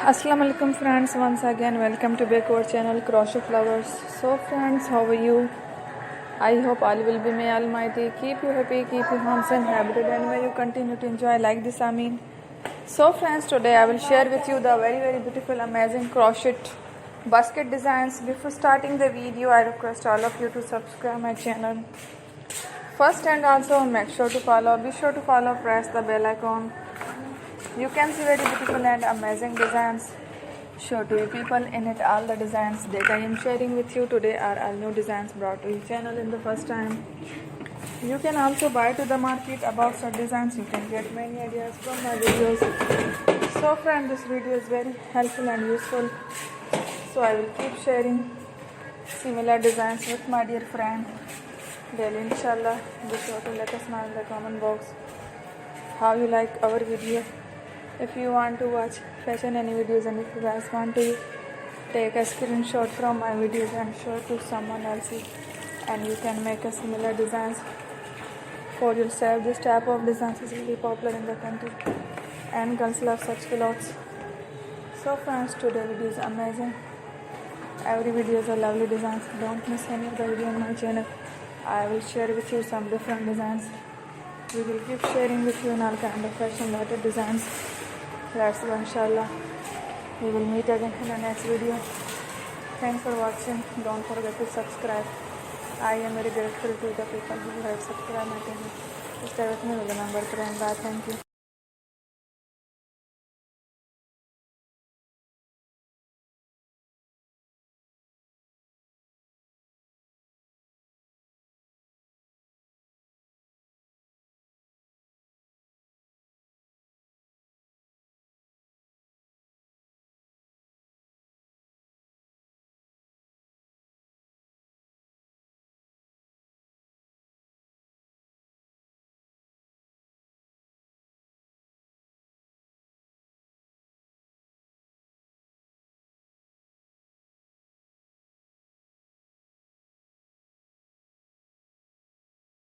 Assalamu alaikum friends, once again welcome to back our channel Crochet Flowers. So friends, how are you? I hope all will be may almighty keep you happy, keep you homes and happy, and may you continue to enjoy like this. Amin. So friends, today I will share with you the very beautiful amazing crochet basket designs. Before starting the video, I request all of you to subscribe my channel first, and also be sure to follow, press the bell icon. You can see very beautiful and amazing designs. Show to you people in it. All the designs that I am sharing with you today are all new designs brought to your channel in the first time. You can also buy to the market about such designs. You can get many ideas from my videos. So friend, this video is very helpful and useful. So I will keep sharing similar designs with my dear friend daily, inshallah. Be sure to let us know in the comment box how you like our video. If you want to watch fashion any videos, and if you guys want to take a screenshot from my videos and show to someone else, and you can make a similar designs for yourself. This type of designs is really popular in the country and girls love such clothes. So friends, today video is amazing. Every video is a lovely designs. Don't miss any of the video on my channel. I will share with you some different designs. We will keep sharing with you in all kind of fashion related designs. Let's go, inshallah. We will meet again in the next video. Thanks for watching. Don't forget to subscribe. I am very grateful to the people who have subscribed my channel. Stay with me with the number 3 and bye. Thank you.